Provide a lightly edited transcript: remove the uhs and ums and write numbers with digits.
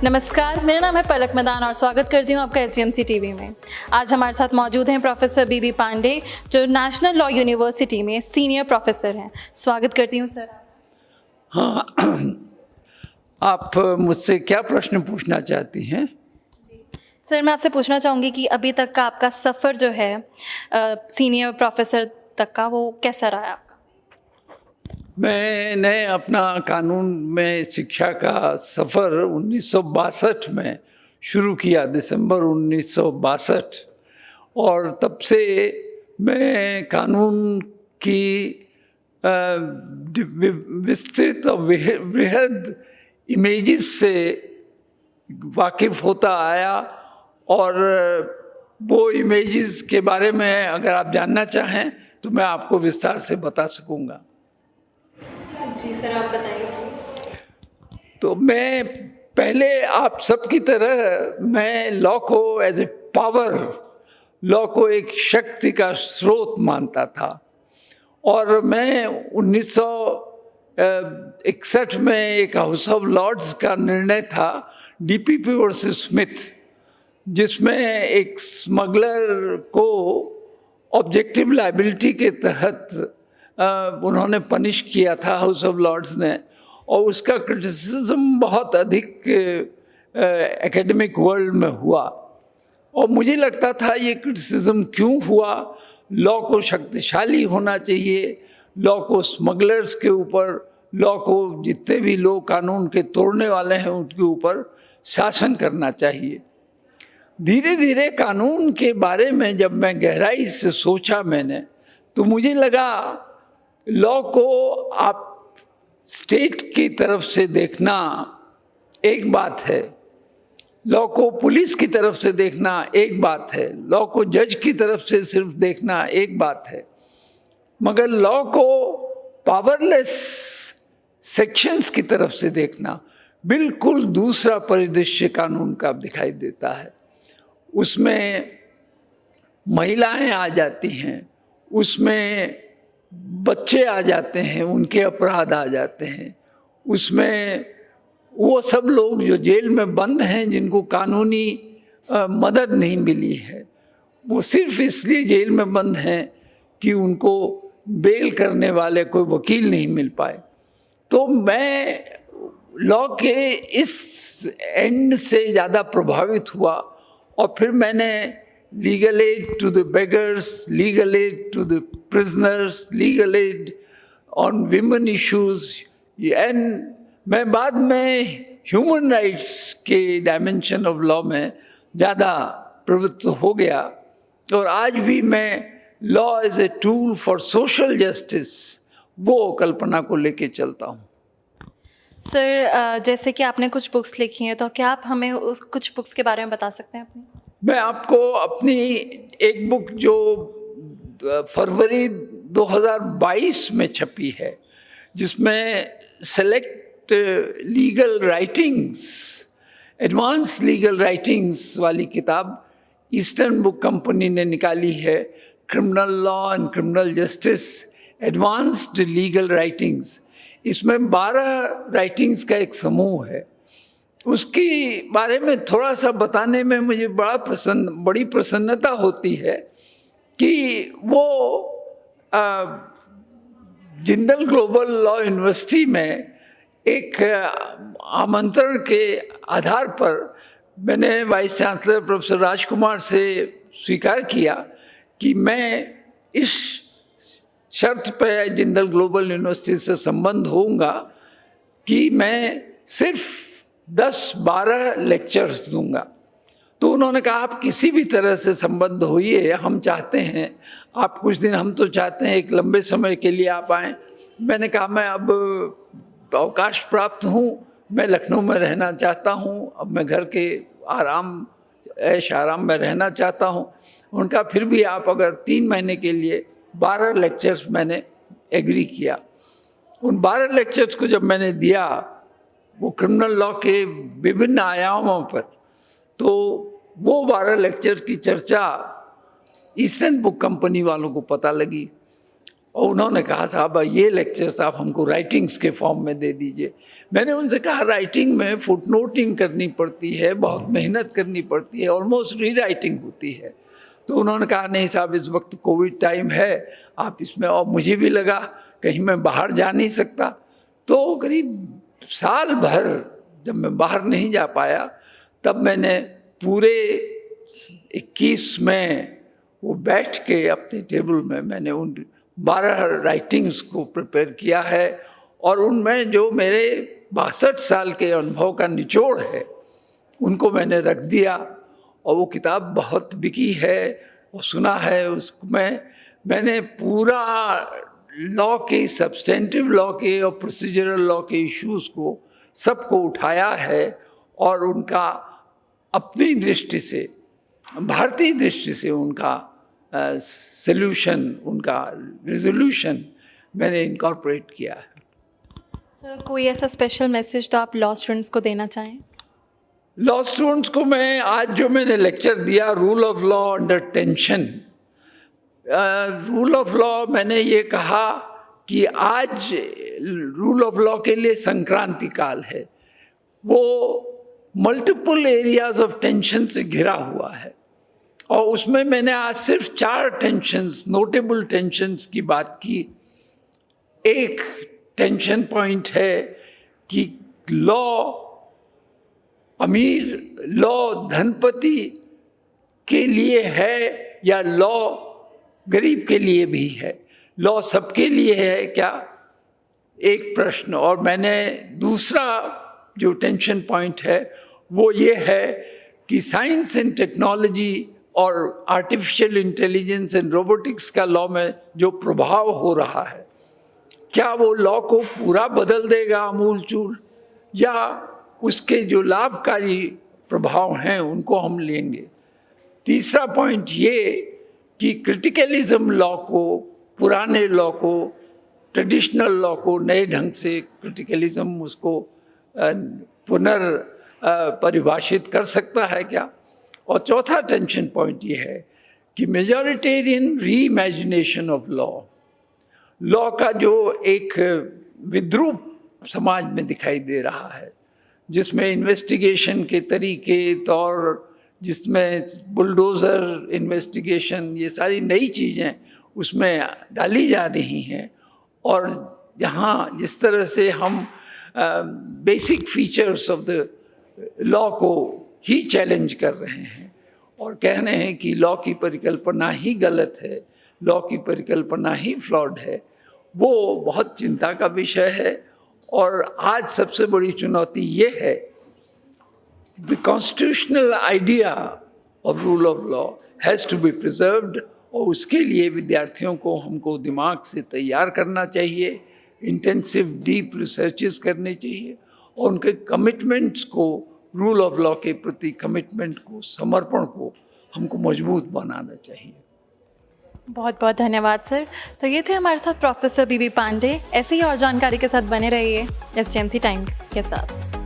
नमस्कार, मेरा नाम है पलक मदान और स्वागत करती हूँ आपका SCMC टीवी में। आज हमारे साथ मौजूद हैं प्रोफेसर बीबी पांडे, जो नेशनल लॉ यूनिवर्सिटी में सीनियर प्रोफेसर हैं। स्वागत करती हूँ सर। हाँ, आप मुझसे क्या प्रश्न पूछना चाहती हैं? सर, मैं आपसे पूछना चाहूँगी कि अभी तक का आपका सफ़र जो है सीनियर प्रोफेसर तक का, वो कैसा रहा है आपका? मैंने अपना कानून में शिक्षा का सफ़र 1962 में शुरू किया, दिसंबर 1962, और तब से मैं कानून की विस्तृत और वृहद इमेजेस से वाकिफ़ होता आया। और वो इमेजेस के बारे में अगर आप जानना चाहें तो मैं आपको विस्तार से बता सकूंगा। जी सर, आप बताइए प्लीज़। तो मैं पहले आप सबकी तरह मैं लॉ को एज ए पावर, लॉ को एक शक्ति का स्रोत मानता था। और मैं 1961 में एक हाउस ऑफ लॉर्ड्स का निर्णय था, DPP वर्सेस स्मिथ, जिसमें एक स्मगलर को ऑब्जेक्टिव लायबिलिटी के तहत उन्होंने पनिश किया था हाउस ऑफ लॉर्ड्स ने, और उसका क्रिटिसिज्म बहुत अधिक एकेडमिक वर्ल्ड में हुआ। और मुझे लगता था ये क्रिटिसिज्म क्यों हुआ, लॉ को शक्तिशाली होना चाहिए, लॉ को स्मगलर्स के ऊपर, लॉ को जितने भी लोग कानून के तोड़ने वाले हैं उनके ऊपर शासन करना चाहिए। धीरे धीरे कानून के बारे में जब मैं गहराई से सोचा मैंने, तो मुझे लगा लॉ को आप स्टेट की तरफ से देखना एक बात है, लॉ को पुलिस की तरफ से देखना एक बात है, लॉ को जज की तरफ से सिर्फ देखना एक बात है, मगर लॉ को पावरलेस सेक्शंस की तरफ से देखना बिल्कुल दूसरा परिदृश्य कानून का दिखाई देता है। उसमें महिलाएं आ जाती हैं, उसमें बच्चे आ जाते हैं, उनके अपराध आ जाते हैं, उसमें वो सब लोग जो जेल में बंद हैं जिनको कानूनी मदद नहीं मिली है, वो सिर्फ इसलिए जेल में बंद हैं कि उनको बेल करने वाले कोई वकील नहीं मिल पाए। तो मैं लॉ के इस एंड से ज़्यादा प्रभावित हुआ, और फिर मैंने legal aid to the beggars, legal aid to the prisoners, legal aid on women issues, and मैं बाद में ह्यूमन राइट्स के डायमेंशन ऑफ लॉ में ज़्यादा प्रवृत्त हो गया। और आज भी मैं law as a tool for social justice, वो कल्पना को लेके चलता हूँ। सर, जैसे कि आपने कुछ बुक्स लिखी हैं, तो क्या आप हमें उस कुछ बुक्स के बारे में बता सकते हैं अपनी? मैं आपको अपनी एक बुक जो फरवरी 2022 में छपी है, जिसमें select legal writings, advance legal writings वाली किताब ईस्टर्न बुक कंपनी ने निकाली है, criminal law and criminal justice advanced legal writings. इसमें 12 राइटिंग्स का एक समूह है। उसके बारे में थोड़ा सा बताने में मुझे बड़ी प्रसन्नता होती है कि वो जिंदल ग्लोबल लॉ यूनिवर्सिटी में एक आमंत्रण के आधार पर मैंने वाइस चांसलर प्रोफेसर राजकुमार से स्वीकार किया कि मैं इस शर्त पर जिंदल ग्लोबल यूनिवर्सिटी से संबंध होऊंगा कि मैं सिर्फ 10-12 लेक्चर्स दूंगा। तो उन्होंने कहा आप किसी भी तरह से संबंध होइए, हम चाहते हैं आप कुछ दिन, हम तो चाहते हैं एक लंबे समय के लिए आप आएँ। मैंने कहा मैं अब अवकाश प्राप्त हूँ, मैं लखनऊ में रहना चाहता हूँ, अब मैं घर के ऐश आराम में रहना चाहता हूँ। उनका फिर भी आप अगर 3 महीने के लिए 12 लेक्चर्स, मैंने एग्री किया। उन 12 लेक्चर्स को जब मैंने दिया, वो क्रिमिनल लॉ के विभिन्न आयामों पर, तो वो 12 लेक्चर की चर्चा ईस्टर्न बुक कंपनी वालों को पता लगी, और उन्होंने कहा साहब ये लेक्चर्स आप हमको राइटिंग्स के फॉर्म में दे दीजिए। मैंने उनसे कहा राइटिंग में फुटनोटिंग करनी पड़ती है, बहुत मेहनत करनी पड़ती है, ऑलमोस्ट री राइटिंग होती है। तो उन्होंने कहा नहीं साहब इस वक्त कोविड टाइम है, आप इसमें, और मुझे भी लगा कहीं मैं बाहर जा नहीं सकता। तो करीब साल भर जब मैं बाहर नहीं जा पाया, तब मैंने पूरे 21 में वो बैठ के अपने टेबल में मैंने उन 12 राइटिंग्स को प्रिपेयर किया है, और उनमें जो मेरे 62 साल के अनुभव का निचोड़ है उनको मैंने रख दिया। और वो किताब बहुत बिकी है और सुना है। उसमें मैंने पूरा लॉ के, सब्सटेंटिव लॉ के और प्रोसीजरल लॉ के इश्यूज़ को सबको उठाया है, और उनका अपनी दृष्टि से, भारतीय दृष्टि से उनका सॉल्यूशन, उनका रिजोल्यूशन मैंने इनकॉर्पोरेट किया है। सर कोई ऐसा स्पेशल मैसेज तो आप लॉ स्टूडेंट्स को देना चाहें? लॉ स्टूडेंट्स को मैं आज जो मैंने लेक्चर दिया, rule of law under tension, rule of law, मैंने ये कहा कि आज रूल ऑफ लॉ के लिए संक्रांति काल है। वो मल्टीपल एरियाज ऑफ टेंशन से घिरा हुआ है, और उसमें मैंने आज सिर्फ 4 टेंशन्स, नोटेबल टेंशन्स की बात की। एक टेंशन पॉइंट है कि लॉ अमीर, लॉ धनपति के लिए है या लॉ गरीब के लिए भी है, लॉ सबके लिए है क्या, एक प्रश्न। और मैंने दूसरा जो टेंशन पॉइंट है वो ये है कि साइंस एंड टेक्नोलॉजी और आर्टिफिशियल इंटेलिजेंस एंड रोबोटिक्स का लॉ में जो प्रभाव हो रहा है, क्या वो लॉ को पूरा बदल देगा आमूल चूल, या उसके जो लाभकारी प्रभाव हैं उनको हम लेंगे। तीसरा पॉइंट ये कि क्रिटिकलिज्म लॉ को, पुराने लॉ को, ट्रेडिशनल लॉ को नए ढंग से क्रिटिकलिज्म उसको परिभाषित कर सकता है क्या। और चौथा टेंशन पॉइंट ये है कि मेजॉरिटेरियन रीइमेजिनेशन ऑफ लॉ, लॉ का जो एक विद्रूप समाज में दिखाई दे रहा है, जिसमें इन्वेस्टिगेशन के तरीके तौर, जिसमें बुलडोज़र इन्वेस्टिगेशन, ये सारी नई चीज़ें उसमें डाली जा रही हैं, और जहाँ जिस तरह से हम basic features of the law को ही चैलेंज कर रहे हैं और कह रहे हैं कि लॉ की परिकल्पना ही गलत है, लॉ की परिकल्पना ही फ्लॉड है, वो बहुत चिंता का विषय है। और आज सबसे बड़ी चुनौती ये है, the constitutional idea of rule of law has to be preserved, और उसके लिए विद्यार्थियों को हमको दिमाग से तैयार करना चाहिए, इंटेंसिव डीप रिसर्चेस करने चाहिए, और उनके कमिटमेंट्स को, रूल ऑफ लॉ के प्रति कमिटमेंट को, समर्पण को हमको मजबूत बनाना चाहिए। बहुत बहुत धन्यवाद सर। तो ये थे हमारे साथ प्रोफेसर बीबी पांडे। ऐसे ही और जानकारी के साथ बने रहिए STMC टाइम्स के साथ।